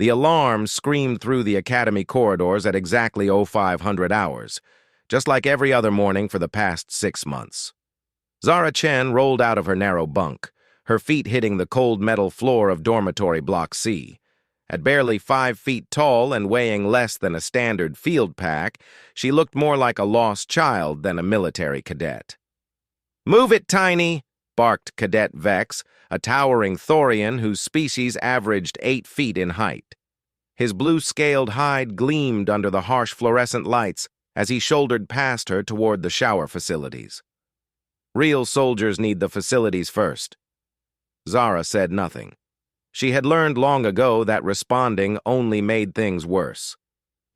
The alarm screamed through the academy corridors at exactly 0500 hours, just like every other morning for the past 6 months. Zara Chen rolled out of her narrow bunk, her feet hitting the cold metal floor of dormitory Block C. At barely 5 feet tall and weighing less than a standard field pack, she looked more like a lost child than a military cadet. "Move it, Tiny!" barked Cadet Vex, a towering Thorian whose species averaged 8 feet in height. His blue-scaled hide gleamed under the harsh fluorescent lights as he shouldered past her toward the shower facilities. "Real soldiers need the facilities first." Zara said nothing. She had learned long ago that responding only made things worse.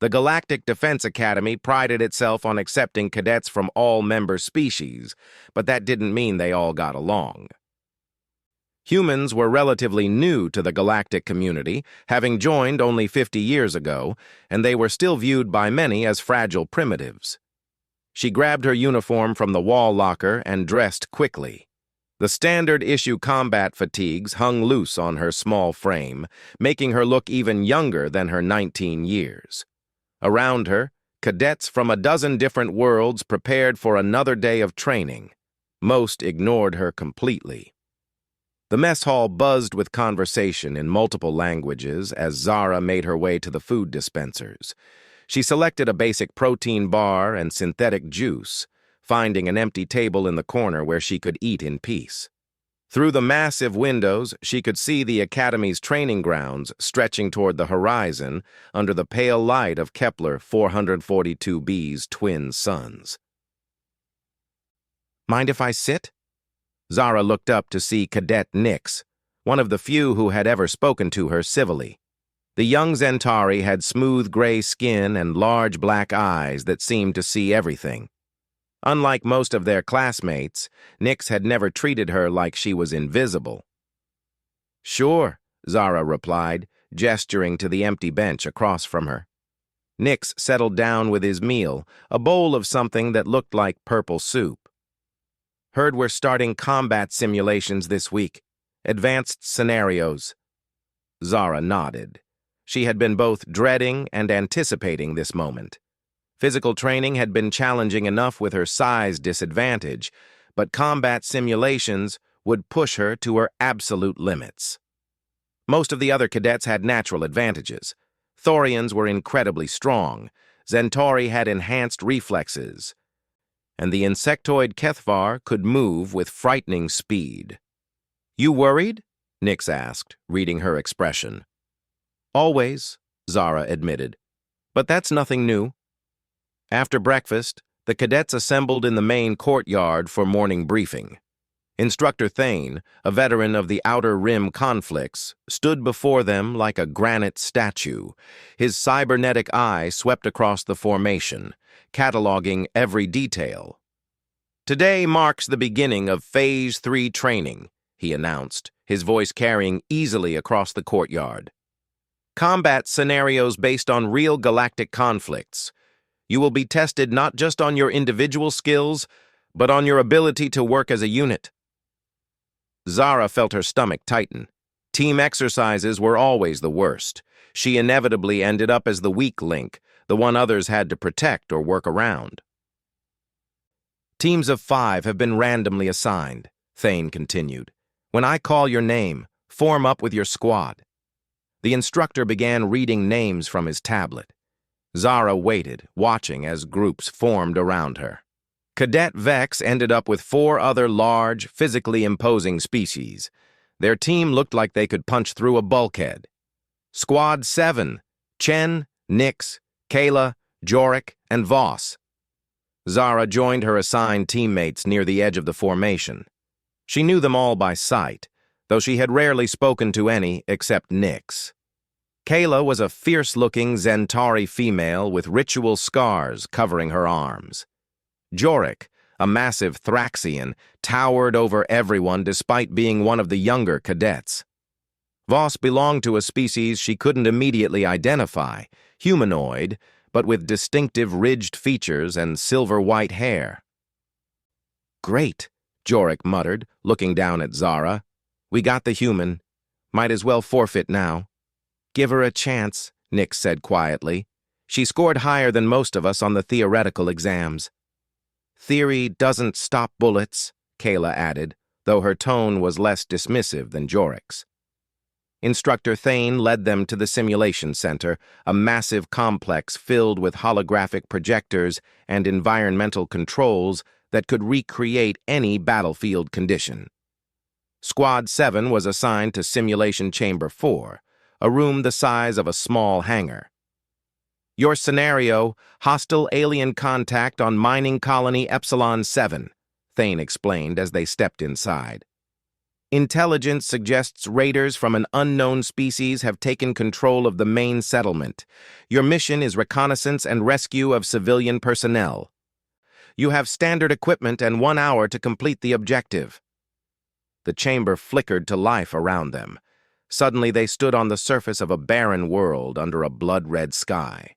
The Galactic Defense Academy prided itself on accepting cadets from all member species, but that didn't mean they all got along. Humans were relatively new to the galactic community, having joined only 50 years ago, and they were still viewed by many as fragile primitives. She grabbed her uniform from the wall locker and dressed quickly. The standard-issue combat fatigues hung loose on her small frame, making her look even younger than her 19 years. Around her, cadets from a dozen different worlds prepared for another day of training. Most ignored her completely. The mess hall buzzed with conversation in multiple languages as Zara made her way to the food dispensers. She selected a basic protein bar and synthetic juice, finding an empty table in the corner where she could eat in peace. Through the massive windows, she could see the Academy's training grounds stretching toward the horizon under the pale light of Kepler 442b's twin suns. "Mind if I sit?" Zara looked up to see Cadet Nix, one of the few who had ever spoken to her civilly. The young Centauri had smooth gray skin and large black eyes that seemed to see everything. Unlike most of their classmates, Nix had never treated her like she was invisible. "Sure," Zara replied, gesturing to the empty bench across from her. Nix settled down with his meal, a bowl of something that looked like purple soup. "Heard we're starting combat simulations this week. Advanced scenarios." Zara nodded. She had been both dreading and anticipating this moment. Physical training had been challenging enough with her size disadvantage, but combat simulations would push her to her absolute limits. Most of the other cadets had natural advantages. Thorians were incredibly strong, Centauri had enhanced reflexes, and the insectoid Kethvar could move with frightening speed. "You worried?" Nix asked, reading her expression. "Always," Zara admitted. "But that's nothing new." After breakfast, the cadets assembled in the main courtyard for morning briefing. Instructor Thane, a veteran of the Outer Rim conflicts, stood before them like a granite statue. His cybernetic eye swept across the formation, cataloging every detail. "Today marks the beginning of Phase 3 training," he announced, his voice carrying easily across the courtyard. "Combat scenarios based on real galactic conflicts. You will be tested not just on your individual skills, but on your ability to work as a unit." Zara felt her stomach tighten. Team exercises were always the worst. She inevitably ended up as the weak link, the one others had to protect or work around. "Teams of 5 have been randomly assigned," Thane continued. "When I call your name, form up with your squad." The instructor began reading names from his tablet. Zara waited, watching as groups formed around her. Cadet Vex ended up with 4 other large, physically imposing species. Their team looked like they could punch through a bulkhead. Squad 7, Chen, Nix, Kayla, Jorik, and Voss. Zara joined her assigned teammates near the edge of the formation. She knew them all by sight, though she had rarely spoken to any except Nix. Kayla was a fierce-looking Centauri female with ritual scars covering her arms. Jorik, a massive Thraxian, towered over everyone despite being one of the younger cadets. Voss belonged to a species she couldn't immediately identify, humanoid, but with distinctive ridged features and silver-white hair. "Great," Jorik muttered, looking down at Zara. "We got the human. Might as well forfeit now." Give her a chance, Nix said quietly. She scored higher than most of us on the theoretical exams. Theory doesn't stop bullets, Kayla added, though her tone was less dismissive than Jorik's. Instructor Thane led them to the simulation center, a massive complex filled with holographic projectors and environmental controls that could recreate any battlefield condition. Squad 7 was assigned to Simulation Chamber 4, a room the size of a small hangar. Your scenario, hostile alien contact on mining colony Epsilon 7, Thane explained as they stepped inside. Intelligence suggests raiders from an unknown species have taken control of the main settlement. Your mission is reconnaissance and rescue of civilian personnel. You have standard equipment and 1 hour to complete the objective. The chamber flickered to life around them. Suddenly they stood on the surface of a barren world under a blood-red sky.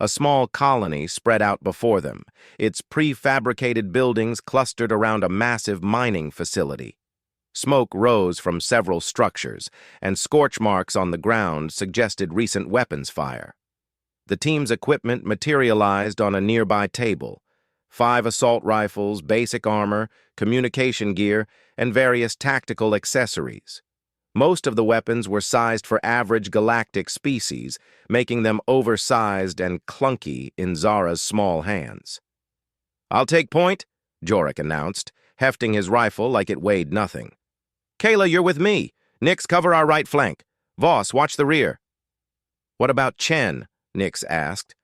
A small colony spread out before them, its prefabricated buildings clustered around a massive mining facility. Smoke rose from several structures, and scorch marks on the ground suggested recent weapons fire. The team's equipment materialized on a nearby table: 5 assault rifles, basic armor, communication gear, and various tactical accessories. Most of the weapons were sized for average galactic species, making them oversized and clunky in Zara's small hands. "I'll take point," Jorik announced, hefting his rifle like it weighed nothing. "Kayla, you're with me. Nix, cover our right flank. Voss, watch the rear." "What about Chen?" Nix asked.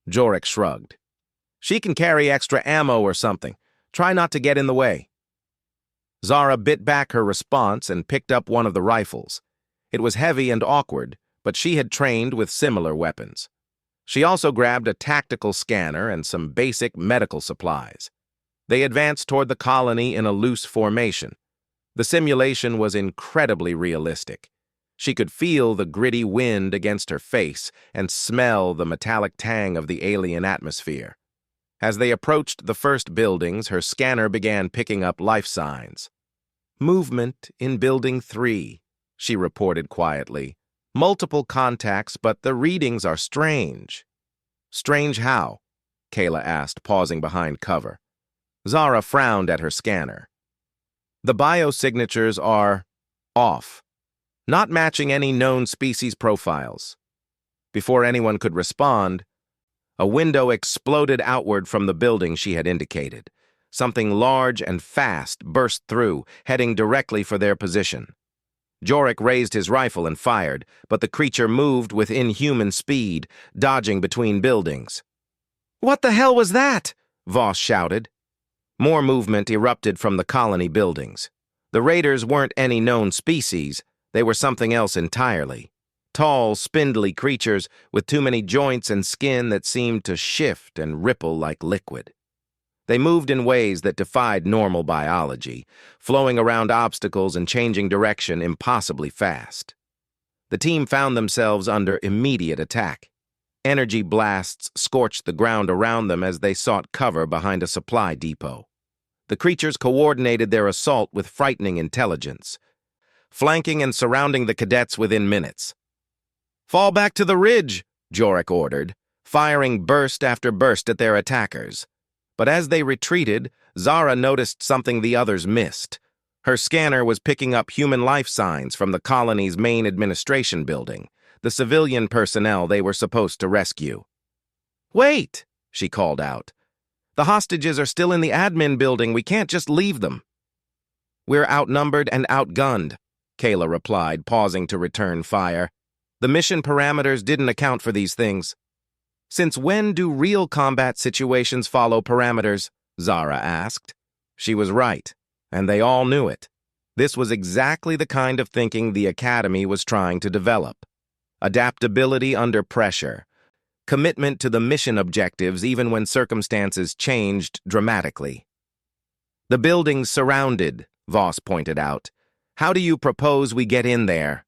Jorik shrugged. "She can carry extra ammo or something. Try not to get in the way." Zara bit back her response and picked up one of the rifles. It was heavy and awkward, but she had trained with similar weapons. She also grabbed a tactical scanner and some basic medical supplies. They advanced toward the colony in a loose formation. The simulation was incredibly realistic. She could feel the gritty wind against her face and smell the metallic tang of the alien atmosphere. As they approached the first buildings, her scanner began picking up life signs. "Movement in Building 3, she reported quietly. "Multiple contacts, but the readings are strange." "Strange how?" Kayla asked, pausing behind cover. Zara frowned at her scanner. "The biosignatures are off, not matching any known species profiles." Before anyone could respond, a window exploded outward from the building she had indicated. Something large and fast burst through, heading directly for their position. Jorik raised his rifle and fired, but the creature moved with inhuman speed, dodging between buildings. "What the hell was that?" Voss shouted. More movement erupted from the colony buildings. The raiders weren't any known species, they were something else entirely. Tall, spindly creatures with too many joints and skin that seemed to shift and ripple like liquid. They moved in ways that defied normal biology, flowing around obstacles and changing direction impossibly fast. The team found themselves under immediate attack. Energy blasts scorched the ground around them as they sought cover behind a supply depot. The creatures coordinated their assault with frightening intelligence, flanking and surrounding the cadets within minutes. "Fall back to the ridge," Jorik ordered, firing burst after burst at their attackers. But as they retreated, Zara noticed something the others missed. Her scanner was picking up human life signs from the colony's main administration building, the civilian personnel they were supposed to rescue. "Wait," she called out. "The hostages are still in the admin building. We can't just leave them." "We're outnumbered and outgunned," Kayla replied, pausing to return fire. "The mission parameters didn't account for these things." "Since when do real combat situations follow parameters?" Zara asked. She was right, and they all knew it. This was exactly the kind of thinking the Academy was trying to develop. Adaptability under pressure. Commitment to the mission objectives even when circumstances changed dramatically. "The building's surrounded," Voss pointed out. "How do you propose we get in there?"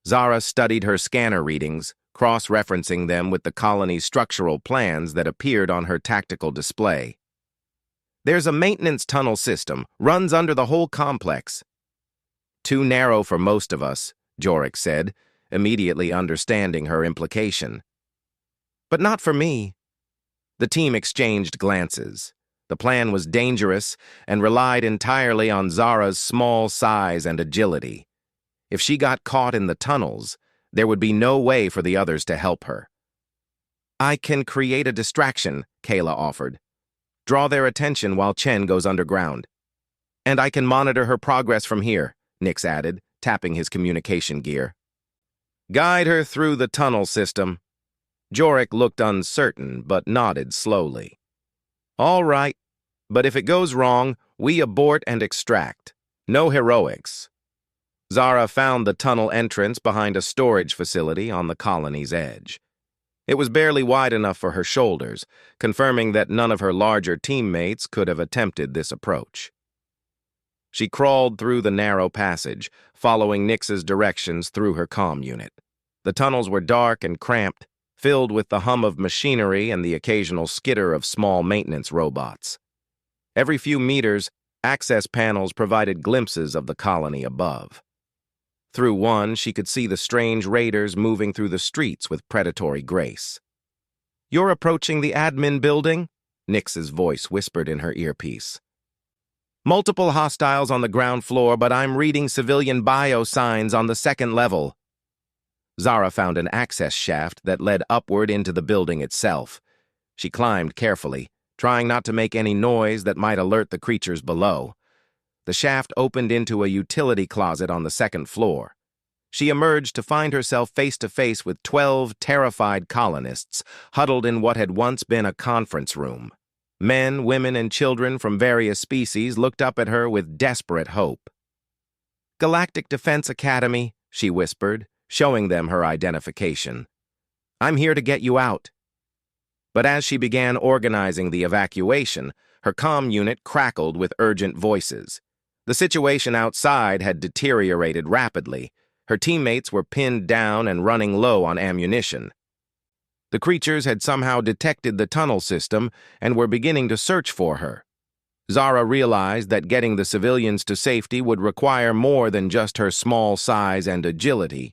Zara studied her scanner readings, cross-referencing them with the colony's structural plans that appeared on her tactical display. "There's a maintenance tunnel system, runs under the whole complex." "Too narrow for most of us," Jorik said. immediately understanding her implication. But not for me. The team exchanged glances. The plan was dangerous and relied entirely on Zara's small size and agility. If she got caught in the tunnels, there would be no way for the others to help her. I can create a distraction, Kayla offered. Draw their attention while Chen goes underground. And I can monitor her progress from here, Nix added, tapping his communication gear. Guide her through the tunnel system. Jorik looked uncertain, but nodded slowly. All right, but if it goes wrong, we abort and extract. No heroics. Zara found the tunnel entrance behind a storage facility on the colony's edge. It was barely wide enough for her shoulders, confirming that none of her larger teammates could have attempted this approach. She crawled through the narrow passage, following Nix's directions through her comm unit. The tunnels were dark and cramped, filled with the hum of machinery and the occasional skitter of small maintenance robots. Every few meters, access panels provided glimpses of the colony above. Through one, she could see the strange raiders moving through the streets with predatory grace. "You're approaching the admin building?" Nix's voice whispered in her earpiece. "Multiple hostiles on the ground floor, but I'm reading civilian bio signs on the second level." Zara found an access shaft that led upward into the building itself. She climbed carefully, trying not to make any noise that might alert the creatures below. The shaft opened into a utility closet on the second floor. She emerged to find herself face to face with 12 terrified colonists huddled in what had once been a conference room. Men, women, and children from various species looked up at her with desperate hope. "Galactic Defense Academy," she whispered, showing them her identification. "I'm here to get you out." But as she began organizing the evacuation, her comm unit crackled with urgent voices. The situation outside had deteriorated rapidly. Her teammates were pinned down and running low on ammunition. The creatures had somehow detected the tunnel system and were beginning to search for her. Zara realized that getting the civilians to safety would require more than just her small size and agility.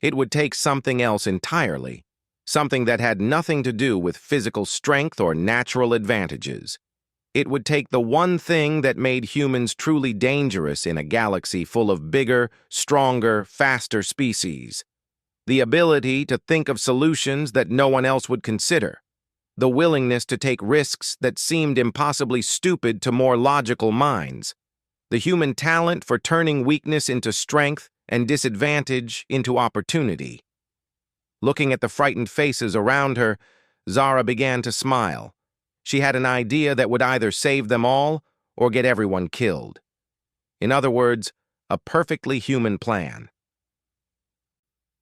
It would take something else entirely, something that had nothing to do with physical strength or natural advantages. It would take the one thing that made humans truly dangerous in a galaxy full of bigger, stronger, faster species. The ability to think of solutions that no one else would consider. The willingness to take risks that seemed impossibly stupid to more logical minds. The human talent for turning weakness into strength and disadvantage into opportunity. Looking at the frightened faces around her, Zara began to smile. She had an idea that would either save them all or get everyone killed. In other words, a perfectly human plan.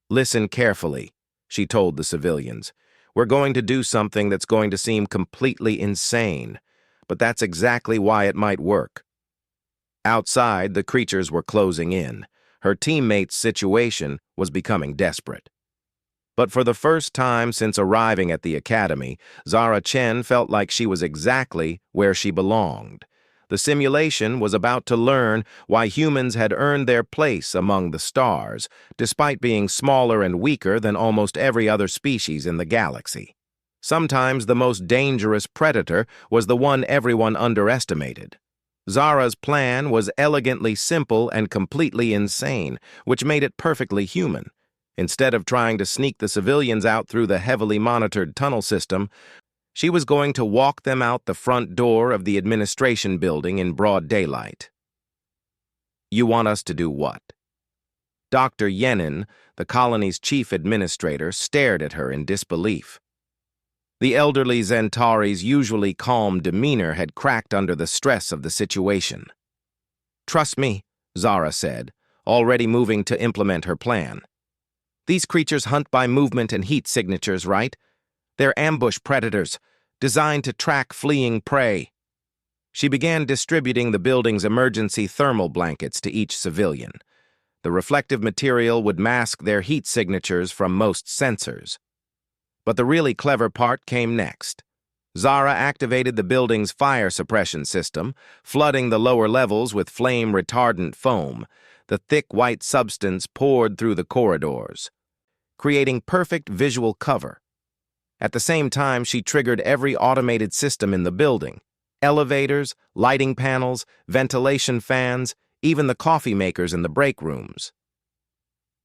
"Listen carefully," she told the civilians. "We're going to do something that's going to seem completely insane, but that's exactly why it might work." Outside, the creatures were closing in. Her teammates' situation was becoming desperate. But for the first time since arriving at the academy, Zara Chen felt like she was exactly where she belonged. The simulation was about to learn why humans had earned their place among the stars, despite being smaller and weaker than almost every other species in the galaxy. Sometimes the most dangerous predator was the one everyone underestimated. Zara's plan was elegantly simple and completely insane, which made it perfectly human. Instead of trying to sneak the civilians out through the heavily monitored tunnel system, she was going to walk them out the front door of the administration building in broad daylight. "You want us to do what?" Dr. Yenin, the colony's chief administrator, stared at her in disbelief. The elderly Zentauri's usually calm demeanor had cracked under the stress of the situation. "Trust me," Zara said, already moving to implement her plan. "These creatures hunt by movement and heat signatures, right? They're ambush predators, designed to track fleeing prey." She began distributing the building's emergency thermal blankets to each civilian. The reflective material would mask their heat signatures from most sensors. But the really clever part came next. Zara activated the building's fire suppression system, flooding the lower levels with flame-retardant foam. The thick white substance poured through the corridors. creating perfect visual cover. At the same time, she triggered every automated system in the building: elevators, lighting panels, ventilation fans, even the coffee makers in the break rooms.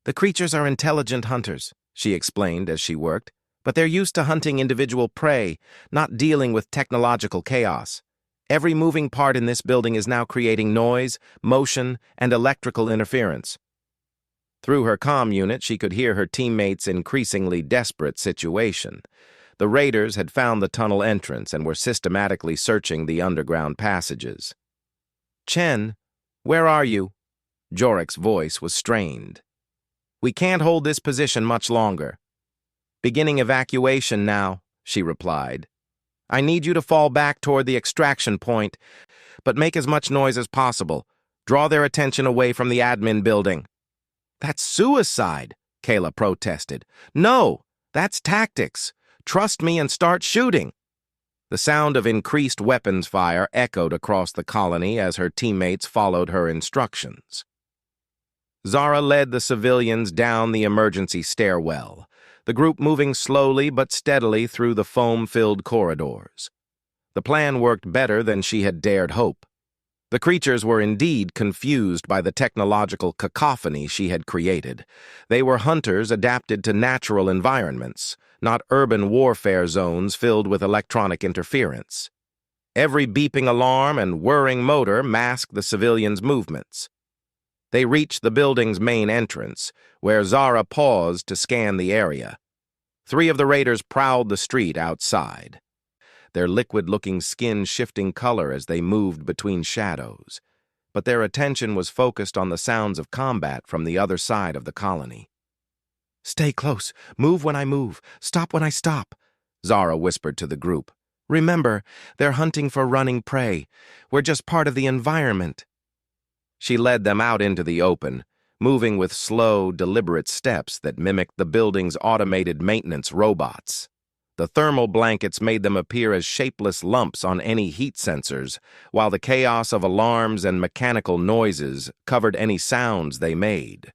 "The creatures are intelligent hunters," she explained as she worked, "but they're used to hunting individual prey, not dealing with technological chaos. Every moving part in this building is now creating noise, motion, and electrical interference." Through her comm unit, she could hear her teammates' increasingly desperate situation. The raiders had found the tunnel entrance and were systematically searching the underground passages. "Chen, where are you?" Jorek's voice was strained. "We can't hold this position much longer." "Beginning evacuation now," she replied. "I need you to fall back toward the extraction point, but make as much noise as possible. Draw their attention away from the admin building." "That's suicide," Kayla protested. "No, that's tactics. Trust me and start shooting." The sound of increased weapons fire echoed across the colony as her teammates followed her instructions. Zara led the civilians down the emergency stairwell, the group moving slowly but steadily through the foam-filled corridors. The plan worked better than she had dared hope. The creatures were indeed confused by the technological cacophony she had created. They were hunters adapted to natural environments, not urban warfare zones filled with electronic interference. Every beeping alarm and whirring motor masked the civilians' movements. They reached the building's main entrance, where Zara paused to scan the area. 3 of the raiders prowled the street outside, their liquid-looking skin shifting color as they moved between shadows, but their attention was focused on the sounds of combat from the other side of the colony. "Stay close, move when I move, stop when I stop," Zara whispered to the group. "Remember, they're hunting for running prey. We're just part of the environment." She led them out into the open, moving with slow, deliberate steps that mimicked the building's automated maintenance robots. The thermal blankets made them appear as shapeless lumps on any heat sensors, while the chaos of alarms and mechanical noises covered any sounds they made.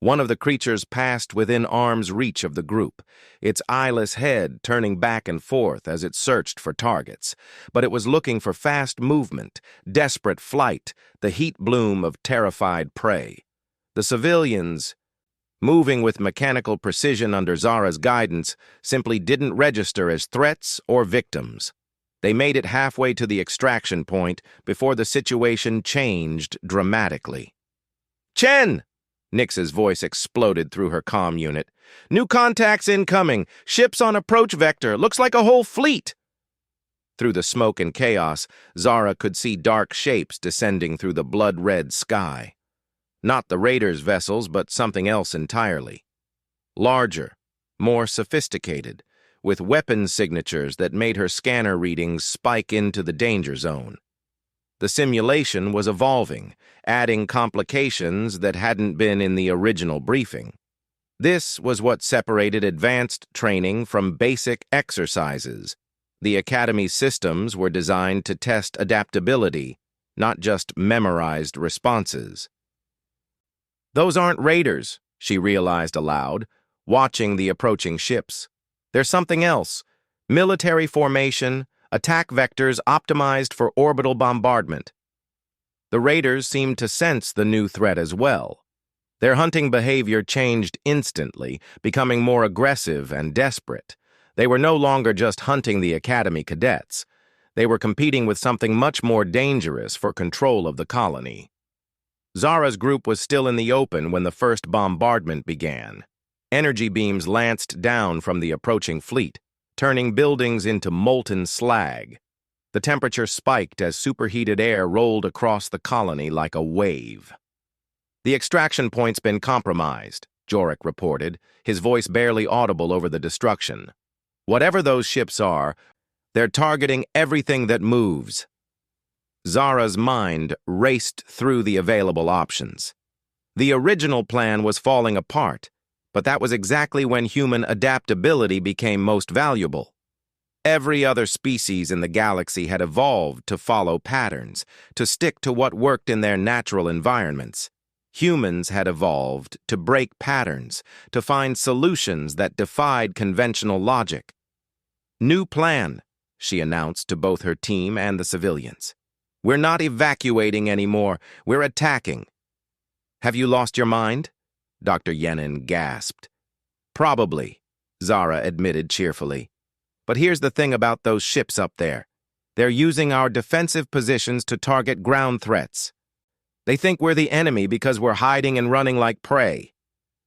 One of the creatures passed within arm's reach of the group, its eyeless head turning back and forth as it searched for targets, but it was looking for fast movement, desperate flight, the heat bloom of terrified prey. The civilians, moving with mechanical precision under Zara's guidance, simply didn't register as threats or victims. They made it halfway to the extraction point before the situation changed dramatically. "Chen!" Nix's voice exploded through her comm unit. "New contacts incoming. Ships on approach vector. Looks like a whole fleet." Through the smoke and chaos, Zara could see dark shapes descending through the blood-red sky. Not the raiders' vessels, but something else entirely. Larger, more sophisticated, with weapon signatures that made her scanner readings spike into the danger zone. The simulation was evolving, adding complications that hadn't been in the original briefing. This was what separated advanced training from basic exercises. The Academy's systems were designed to test adaptability, not just memorized responses. "Those aren't raiders," she realized aloud, watching the approaching ships. "There's something else. Military formation, attack vectors optimized for orbital bombardment." The raiders seemed to sense the new threat as well. Their hunting behavior changed instantly, becoming more aggressive and desperate. They were no longer just hunting the Academy cadets. They were competing with something much more dangerous for control of the colony. Zara's group was still in the open when the first bombardment began. Energy beams lanced down from the approaching fleet, turning buildings into molten slag. The temperature spiked as superheated air rolled across the colony like a wave. "The extraction point's been compromised," Jorek reported, his voice barely audible over the destruction. "Whatever those ships are, they're targeting everything that moves." Zara's mind raced through the available options. The original plan was falling apart, but that was exactly when human adaptability became most valuable. Every other species in the galaxy had evolved to follow patterns, to stick to what worked in their natural environments. Humans had evolved to break patterns, to find solutions that defied conventional logic. "New plan," she announced to both her team and the civilians. "We're not evacuating anymore, we're attacking." "Have you lost your mind?" Dr. Yenin gasped. "Probably," Zara admitted cheerfully. "But here's the thing about those ships up there. They're using our defensive positions to target ground threats. They think we're the enemy because we're hiding and running like prey."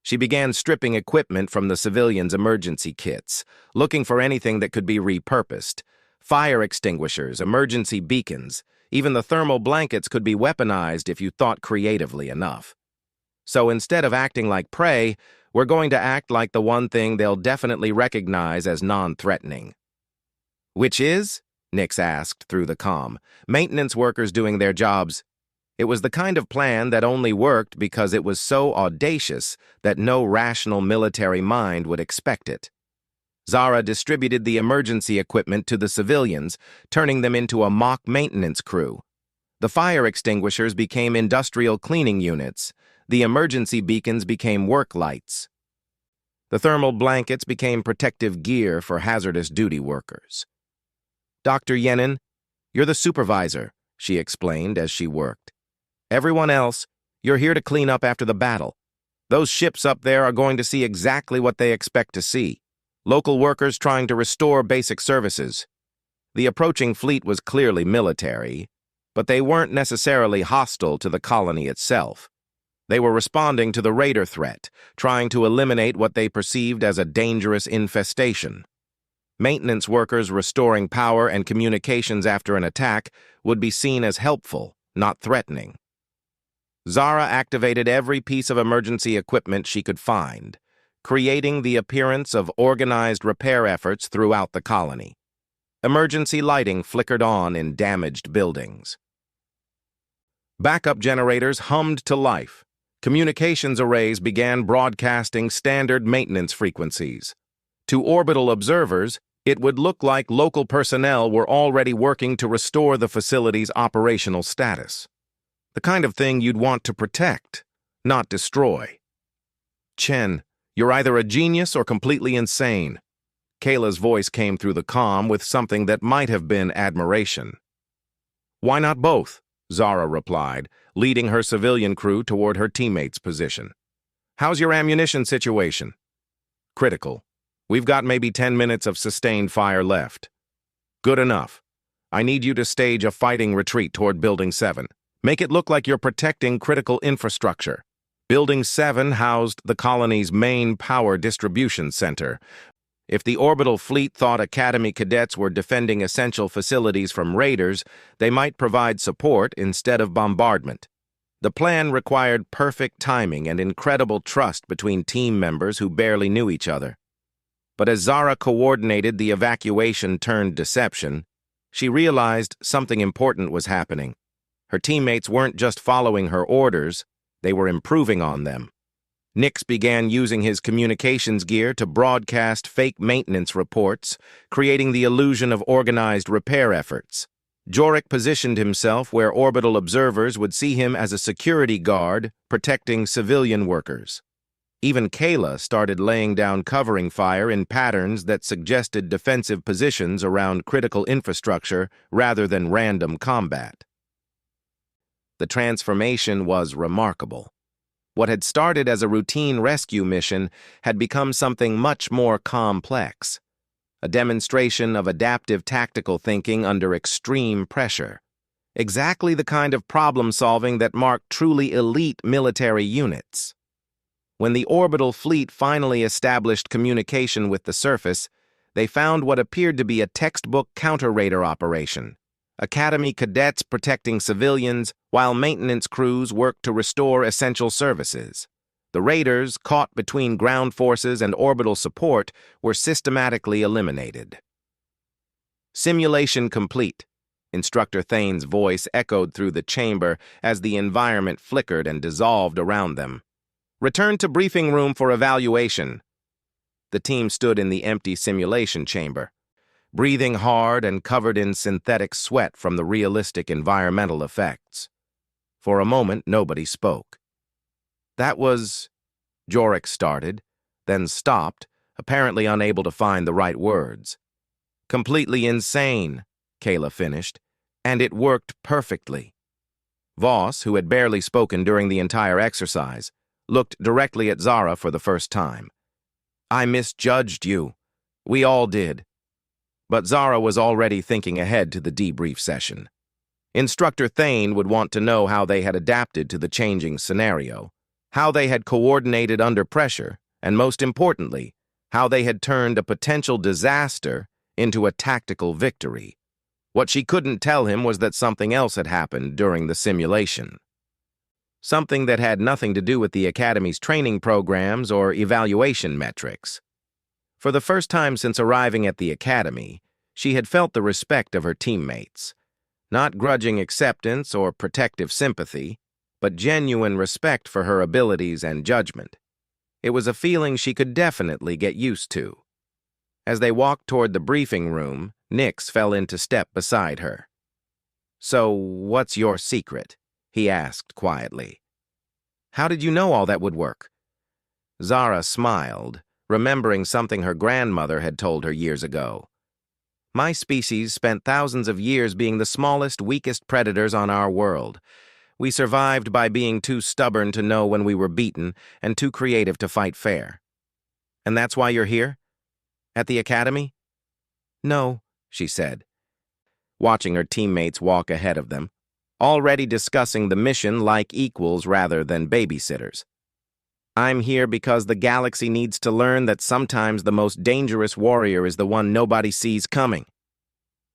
She began stripping equipment from the civilians' emergency kits, looking for anything that could be repurposed. Fire extinguishers, emergency beacons, even the thermal blankets could be weaponized if you thought creatively enough. So instead of acting like prey, we're going to act like the one thing they'll definitely recognize as non-threatening. "Which is?" Nix asked through the comm. "Maintenance workers doing their jobs." It was the kind of plan that only worked because it was so audacious that no rational military mind would expect it. Zara distributed the emergency equipment to the civilians, turning them into a mock maintenance crew. The fire extinguishers became industrial cleaning units. The emergency beacons became work lights. The thermal blankets became protective gear for hazardous duty workers. "Dr. Yenin, you're the supervisor," she explained as she worked. "Everyone else, you're here to clean up after the battle. Those ships up there are going to see exactly what they expect to see. Local workers trying to restore basic services." The approaching fleet was clearly military, but they weren't necessarily hostile to the colony itself. They were responding to the raider threat, trying to eliminate what they perceived as a dangerous infestation. Maintenance workers restoring power and communications after an attack would be seen as helpful, not threatening. Zara activated every piece of emergency equipment she could find, creating the appearance of organized repair efforts throughout the colony. Emergency lighting flickered on in damaged buildings. Backup generators hummed to life. Communications arrays began broadcasting standard maintenance frequencies. To orbital observers, it would look like local personnel were already working to restore the facility's operational status. The kind of thing you'd want to protect, not destroy. "Chen, you're either a genius or completely insane." Kayla's voice came through the comm with something that might have been admiration. "Why not both?" Zara replied, leading her civilian crew toward her teammate's position. "How's your ammunition situation?" "Critical. We've got maybe 10 minutes of sustained fire left." "Good enough. I need you to stage a fighting retreat toward Building 7. Make it look like you're protecting critical infrastructure." Building 7 housed the colony's main power distribution center. If the orbital fleet thought Academy cadets were defending essential facilities from raiders, they might provide support instead of bombardment. The plan required perfect timing and incredible trust between team members who barely knew each other. But as Zara coordinated the evacuation-turned-deception, she realized something important was happening. Her teammates weren't just following her orders, they were improving on them. Nix began using his communications gear to broadcast fake maintenance reports, creating the illusion of organized repair efforts. Jorik positioned himself where orbital observers would see him as a security guard protecting civilian workers. Even Kayla started laying down covering fire in patterns that suggested defensive positions around critical infrastructure rather than random combat. The transformation was remarkable. What had started as a routine rescue mission had become something much more complex, a demonstration of adaptive tactical thinking under extreme pressure, exactly the kind of problem-solving that marked truly elite military units. When the orbital fleet finally established communication with the surface, they found what appeared to be a textbook counter-raider operation. Academy cadets protecting civilians, while maintenance crews worked to restore essential services. The raiders, caught between ground forces and orbital support, were systematically eliminated. "Simulation complete," Instructor Thane's voice echoed through the chamber as the environment flickered and dissolved around them. "Return to briefing room for evaluation." The team stood in the empty simulation chamber, breathing hard and covered in synthetic sweat from the realistic environmental effects. For a moment, nobody spoke. That was... Jorek started, then stopped, apparently unable to find the right words. Completely insane, Kayla finished, and it worked perfectly. Voss, who had barely spoken during the entire exercise, looked directly at Zara for the first time. I misjudged you. We all did. But Zara was already thinking ahead to the debrief session. Instructor Thane would want to know how they had adapted to the changing scenario, how they had coordinated under pressure, and most importantly, how they had turned a potential disaster into a tactical victory. What she couldn't tell him was that something else had happened during the simulation. Something that had nothing to do with the Academy's training programs or evaluation metrics. For the first time since arriving at the Academy, she had felt the respect of her teammates. Not grudging acceptance or protective sympathy, but genuine respect for her abilities and judgment. It was a feeling she could definitely get used to. As they walked toward the briefing room, Nix fell into step beside her. "So, what's your secret?" he asked quietly. "How did you know all that would work?" Zara smiled, remembering something her grandmother had told her years ago. "My species spent thousands of years being the smallest, weakest predators on our world. We survived by being too stubborn to know when we were beaten and too creative to fight fair." "And that's why you're here? At the Academy?" "No," she said, watching her teammates walk ahead of them, already discussing the mission like equals rather than babysitters. "I'm here because the galaxy needs to learn that sometimes the most dangerous warrior is the one nobody sees coming."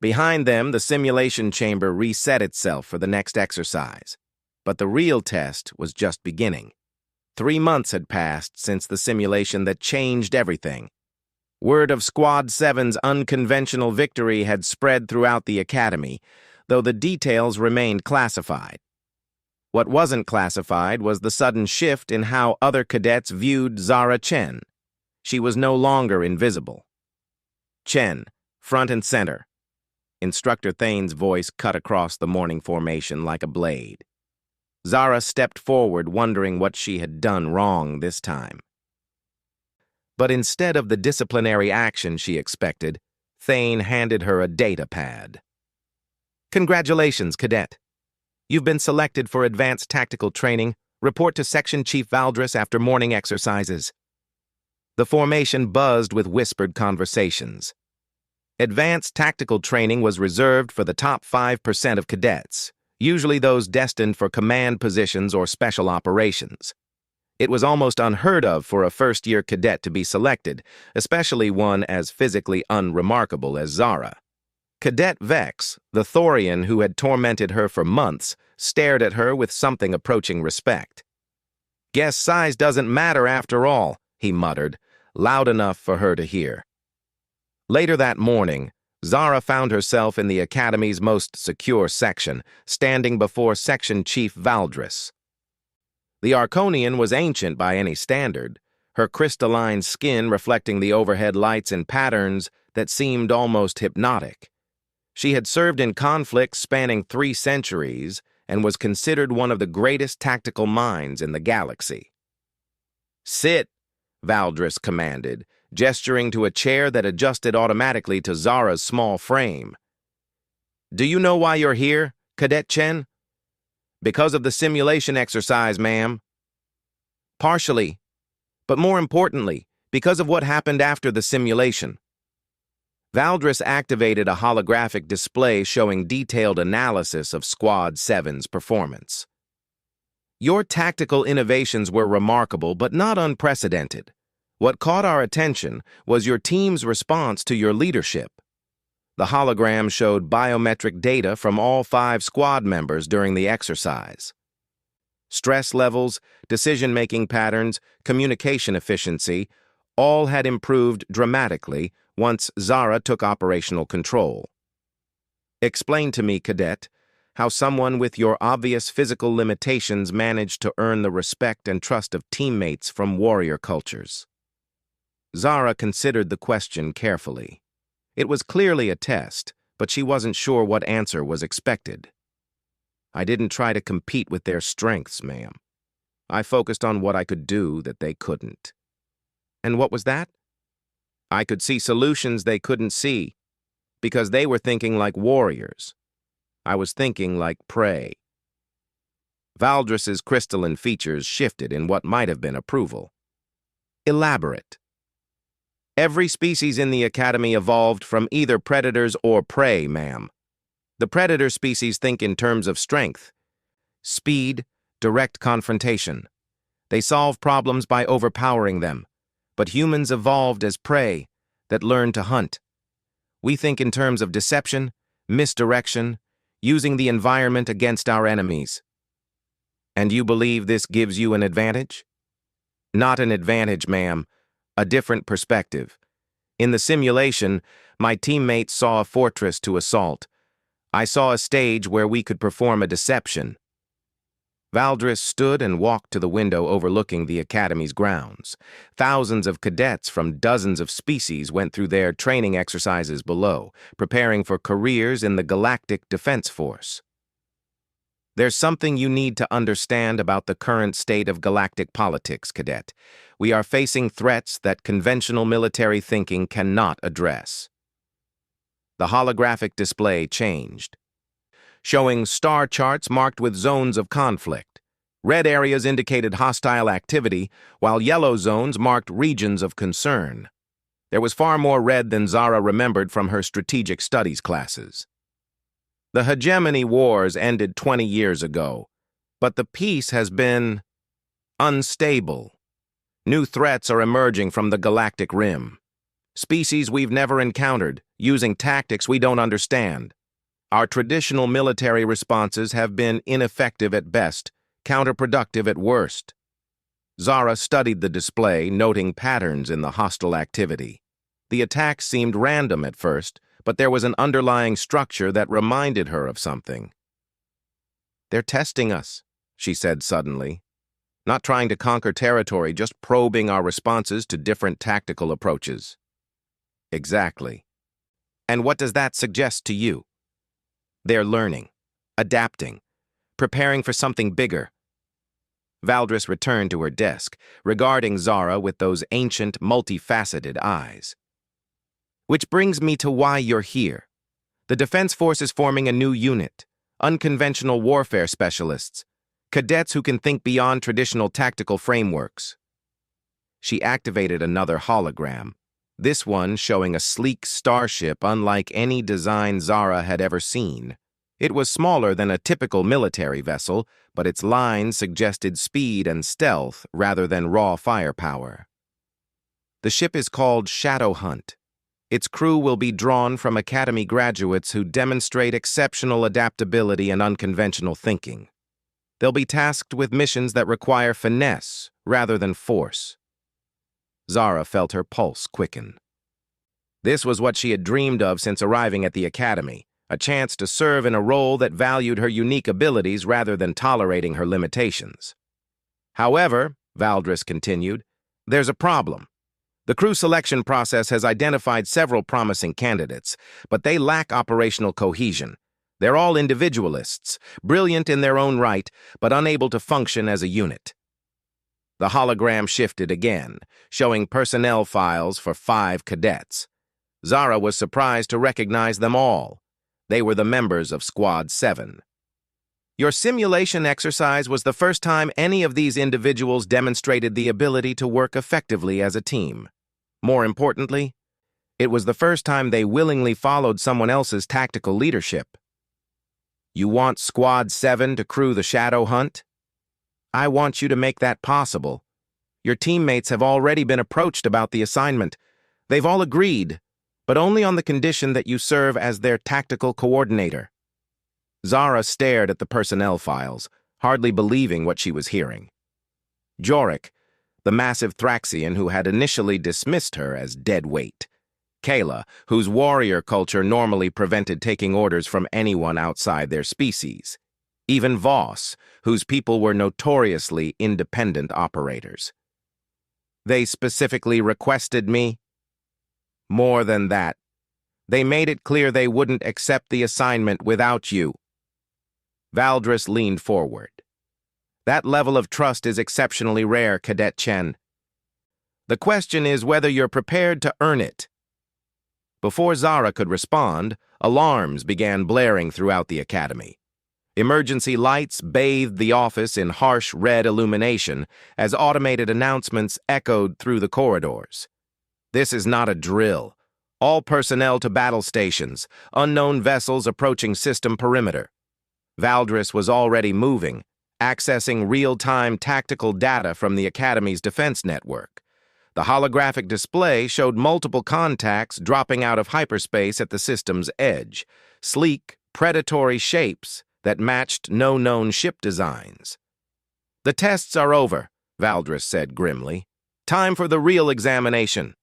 Behind them, the simulation chamber reset itself for the next exercise. But the real test was just beginning. 3 months had passed since the simulation that changed everything. Word of Squad 7's unconventional victory had spread throughout the Academy, though the details remained classified. What wasn't classified was the sudden shift in how other cadets viewed Zara Chen. She was no longer invisible. "Chen, front and center." Instructor Thane's voice cut across the morning formation like a blade. Zara stepped forward, wondering what she had done wrong this time. But instead of the disciplinary action she expected, Thane handed her a data pad. "Congratulations, Cadet. You've been selected for advanced tactical training. Report to Section Chief Valdris after morning exercises." The formation buzzed with whispered conversations. Advanced tactical training was reserved for the top 5% of cadets, usually those destined for command positions or special operations. It was almost unheard of for a first-year cadet to be selected, especially one as physically unremarkable as Zara. Cadet Vex, the Thorian who had tormented her for months, stared at her with something approaching respect. "Guess size doesn't matter after all," he muttered, loud enough for her to hear. Later that morning, Zara found herself in the Academy's most secure section, standing before Section Chief Valdris. The Arconian was ancient by any standard, her crystalline skin reflecting the overhead lights in patterns that seemed almost hypnotic. She had served in conflicts spanning 3 centuries and was considered one of the greatest tactical minds in the galaxy. "Sit," Valdris commanded, gesturing to a chair that adjusted automatically to Zara's small frame. "Do you know why you're here, Cadet Chen?" "Because of the simulation exercise, ma'am." "Partially, but more importantly, because of what happened after the simulation." Valdris activated a holographic display showing detailed analysis of Squad 7's performance. "Your tactical innovations were remarkable, but not unprecedented. What caught our attention was your team's response to your leadership." The hologram showed biometric data from all 5 squad members during the exercise. Stress levels, decision-making patterns, communication efficiency, all had improved dramatically once Zara took operational control. "Explain to me, Cadet, how someone with your obvious physical limitations managed to earn the respect and trust of teammates from warrior cultures." Zara considered the question carefully. It was clearly a test, but she wasn't sure what answer was expected. "I didn't try to compete with their strengths, ma'am. I focused on what I could do that they couldn't. And what was that? I could see solutions they couldn't see, because they were thinking like warriors. I was thinking like prey. Valdris's crystalline features shifted in what might have been approval. Elaborate. Every species in the Academy evolved from either predators or prey, ma'am. The predator species think in terms of strength, speed, direct confrontation. They solve problems by overpowering them. But humans evolved as prey that learned to hunt. We think in terms of deception, misdirection, using the environment against our enemies. And you believe this gives you an advantage? Not an advantage, ma'am. A different perspective. In the simulation, my teammates saw a fortress to assault. I saw a stage where we could perform a deception. Valdris stood and walked to the window overlooking the Academy's grounds. Thousands of cadets from dozens of species went through their training exercises below, preparing for careers in the Galactic Defense Force. There's something you need to understand about the current state of galactic politics, Cadet. We are facing threats that conventional military thinking cannot address. The holographic display changed, showing star charts marked with zones of conflict. Red areas indicated hostile activity, while yellow zones marked regions of concern. There was far more red than Zara remembered from her strategic studies classes. The hegemony wars ended 20 years ago, but the peace has been unstable. New threats are emerging from the galactic rim. Species we've never encountered, using tactics we don't understand. Our traditional military responses have been ineffective at best, counterproductive at worst. Zara studied the display, noting patterns in the hostile activity. The attacks seemed random at first, but there was an underlying structure that reminded her of something. "They're testing us," she said suddenly. "Not trying to conquer territory, just probing our responses to different tactical approaches." Exactly. And what does that suggest to you? They're learning, adapting, preparing for something bigger. Valdris returned to her desk, regarding Zara with those ancient, multifaceted eyes. Which brings me to why you're here. The Defense Force is forming a new unit, unconventional warfare specialists, cadets who can think beyond traditional tactical frameworks. She activated another hologram, this one showing a sleek starship unlike any design Zara had ever seen. It was smaller than a typical military vessel, but its lines suggested speed and stealth rather than raw firepower. The ship is called Shadow Hunt. Its crew will be drawn from Academy graduates who demonstrate exceptional adaptability and unconventional thinking. They'll be tasked with missions that require finesse rather than force. Zara felt her pulse quicken. This was what she had dreamed of since arriving at the Academy, a chance to serve in a role that valued her unique abilities rather than tolerating her limitations. However, Valdris continued, there's a problem. The crew selection process has identified several promising candidates, but they lack operational cohesion. They're all individualists, brilliant in their own right, but unable to function as a unit. The hologram shifted again, showing personnel files for 5 cadets. Zara was surprised to recognize them all. They were the members of Squad 7. Your simulation exercise was the first time any of these individuals demonstrated the ability to work effectively as a team. More importantly, it was the first time they willingly followed someone else's tactical leadership. You want Squad 7 to crew the Shadow Hunt? I want you to make that possible. Your teammates have already been approached about the assignment. They've all agreed, but only on the condition that you serve as their tactical coordinator. Zara stared at the personnel files, hardly believing what she was hearing. Jorik, the massive Thraxian who had initially dismissed her as dead weight. Kayla, whose warrior culture normally prevented taking orders from anyone outside their species. Even Voss, whose people were notoriously independent operators. They specifically requested me? More than that, they made it clear they wouldn't accept the assignment without you. Valdris leaned forward. That level of trust is exceptionally rare, Cadet Chen. The question is whether you're prepared to earn it. Before Zara could respond, alarms began blaring throughout the academy. Emergency lights bathed the office in harsh red illumination as automated announcements echoed through the corridors. This is not a drill. All personnel to battle stations, unknown vessels approaching system perimeter. Valdris was already moving, accessing real-time tactical data from the Academy's defense network. The holographic display showed multiple contacts dropping out of hyperspace at the system's edge, sleek, predatory shapes that matched no known ship designs. "The tests are over," Valdris said grimly. "Time for the real examination."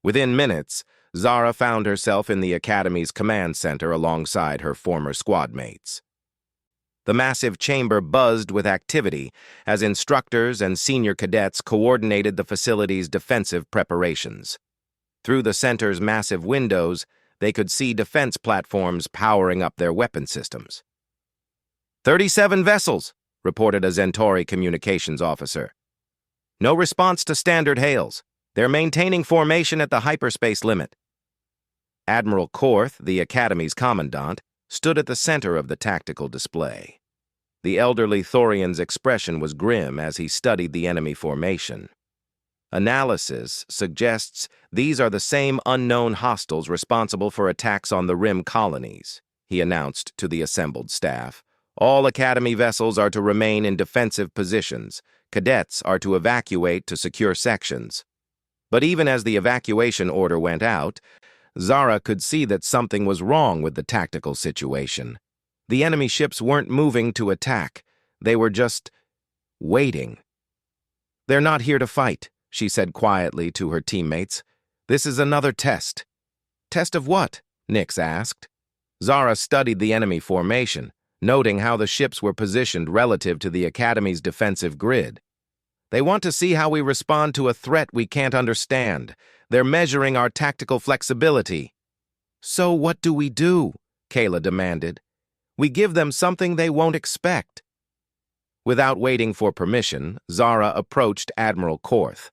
Within minutes, Zara found herself in the Academy's command center alongside her former squad mates. The massive chamber buzzed with activity as instructors and senior cadets coordinated the facility's defensive preparations. Through the center's massive windows, they could see defense platforms powering up their weapon systems. 37 vessels, reported a Centauri communications officer. No response to standard hails. They're maintaining formation at the hyperspace limit. Admiral Korth, the Academy's commandant, stood at the center of the tactical display. The elderly Thorian's expression was grim as he studied the enemy formation. Analysis suggests these are the same unknown hostiles responsible for attacks on the Rim colonies, he announced to the assembled staff. All Academy vessels are to remain in defensive positions. Cadets are to evacuate to secure sections. But even as the evacuation order went out, Zara could see that something was wrong with the tactical situation. The enemy ships weren't moving to attack. They were just waiting. "They're not here to fight," she said quietly to her teammates. "This is another test." "Test of what?" Nix asked. Zara studied the enemy formation, noting how the ships were positioned relative to the Academy's defensive grid. "They want to see how we respond to a threat we can't understand. They're measuring our tactical flexibility." "So what do we do?" Kayla demanded. "We give them something they won't expect." Without waiting for permission, Zara approached Admiral Korth.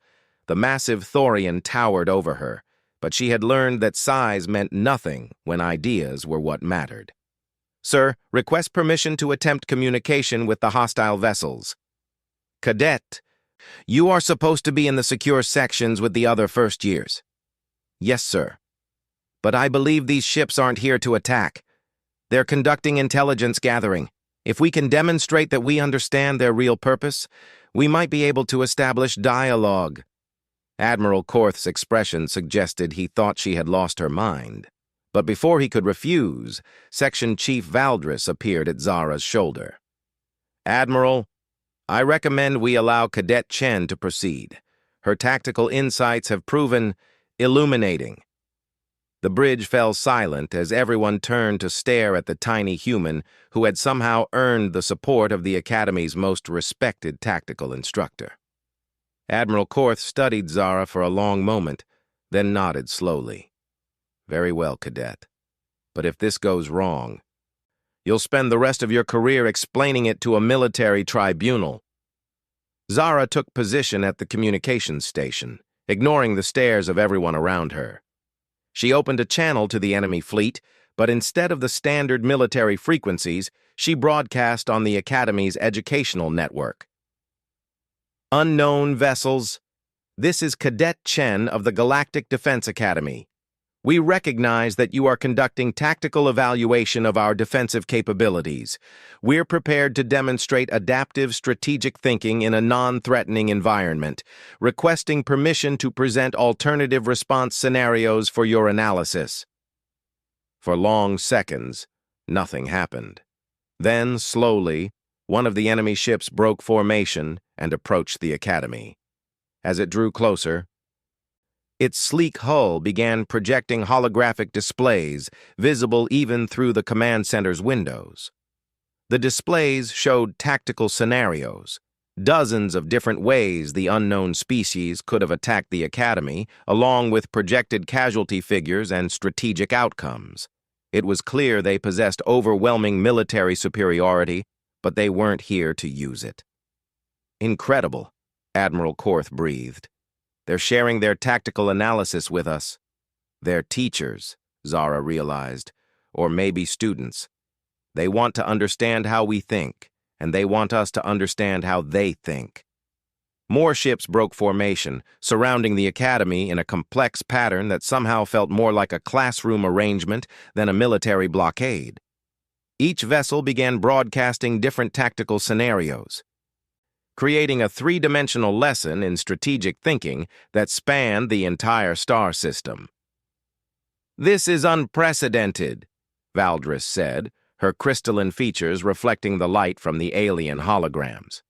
The massive Thorian towered over her, but she had learned that size meant nothing when ideas were what mattered. "Sir, request permission to attempt communication with the hostile vessels." "Cadet, you are supposed to be in the secure sections with the other first years." "Yes, sir. But I believe these ships aren't here to attack. They're conducting intelligence gathering. If we can demonstrate that we understand their real purpose, we might be able to establish dialogue." Admiral Korth's expression suggested he thought she had lost her mind. But before he could refuse, Section Chief Valdris appeared at Zara's shoulder. "Admiral, I recommend we allow Cadet Chen to proceed. Her tactical insights have proven illuminating." The bridge fell silent as everyone turned to stare at the tiny human who had somehow earned the support of the Academy's most respected tactical instructor. Admiral Korth studied Zara for a long moment, then nodded slowly. "Very well, Cadet. But if this goes wrong, you'll spend the rest of your career explaining it to a military tribunal." Zara took position at the communications station, ignoring the stares of everyone around her. She opened a channel to the enemy fleet, but instead of the standard military frequencies, she broadcast on the Academy's educational network. "Unknown vessels, this is Cadet Chen of the Galactic Defense Academy. We recognize that you are conducting tactical evaluation of our defensive capabilities. We're prepared to demonstrate adaptive strategic thinking in a non-threatening environment, requesting permission to present alternative response scenarios for your analysis." For long seconds, nothing happened. Then, slowly, one of the enemy ships broke formation and approached the Academy. As it drew closer, its sleek hull began projecting holographic displays, visible even through the command center's windows. The displays showed tactical scenarios, dozens of different ways the unknown species could have attacked the Academy, along with projected casualty figures and strategic outcomes. It was clear they possessed overwhelming military superiority, but they weren't here to use it. Incredible, Admiral Korth breathed. They're sharing their tactical analysis with us. They're teachers, Zara realized, or maybe students. They want to understand how we think, and they want us to understand how they think. More ships broke formation, surrounding the academy in a complex pattern that somehow felt more like a classroom arrangement than a military blockade. Each vessel began broadcasting different tactical scenarios, creating a three-dimensional lesson in strategic thinking that spanned the entire star system. "This is unprecedented," Valdris said, her crystalline features reflecting the light from the alien holograms.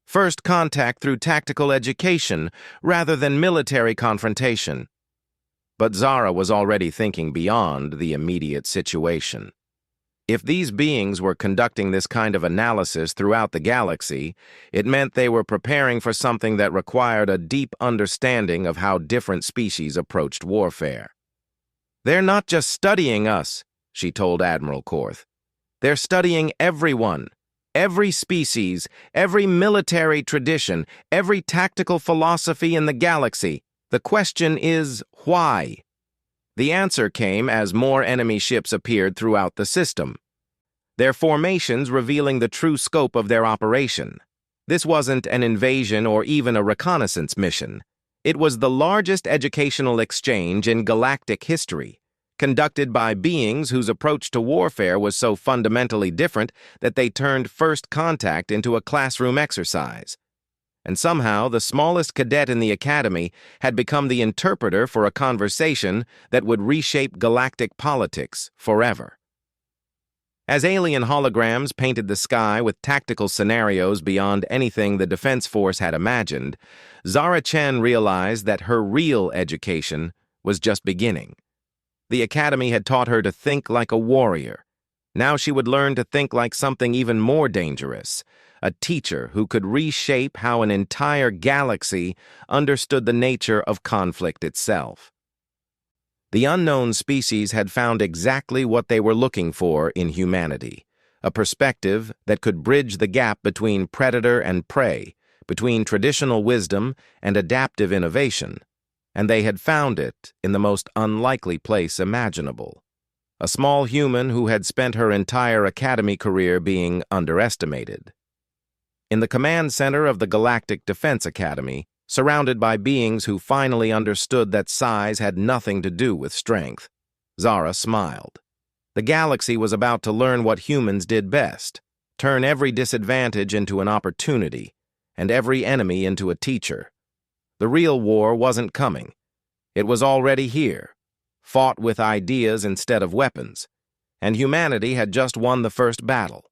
"First contact through tactical education rather than military confrontation." But Zara was already thinking beyond the immediate situation. If these beings were conducting this kind of analysis throughout the galaxy, it meant they were preparing for something that required a deep understanding of how different species approached warfare. "They're not just studying us," she told Admiral Korth. "They're studying everyone. Every species, every military tradition, every tactical philosophy in the galaxy. The question is, why?" The answer came as more enemy ships appeared throughout the system, their formations revealing the true scope of their operation. This wasn't an invasion or even a reconnaissance mission. It was the largest educational exchange in galactic history, conducted by beings whose approach to warfare was so fundamentally different that they turned first contact into a classroom exercise. And somehow, the smallest cadet in the academy had become the interpreter for a conversation that would reshape galactic politics forever. As alien holograms painted the sky with tactical scenarios beyond anything the Defense Force had imagined, Zara Chen realized that her real education was just beginning. The academy had taught her to think like a warrior. Now she would learn to think like something even more dangerous, a teacher who could reshape how an entire galaxy understood the nature of conflict itself. The unknown species had found exactly what they were looking for in humanity, a perspective that could bridge the gap between predator and prey, between traditional wisdom and adaptive innovation. And they had found it in the most unlikely place imaginable. A small human who had spent her entire academy career being underestimated. In the command center of the Galactic Defense Academy, surrounded by beings who finally understood that size had nothing to do with strength, Zara smiled. The galaxy was about to learn what humans did best, turn every disadvantage into an opportunity, and every enemy into a teacher. The real war wasn't coming. It was already here, fought with ideas instead of weapons, and humanity had just won the first battle.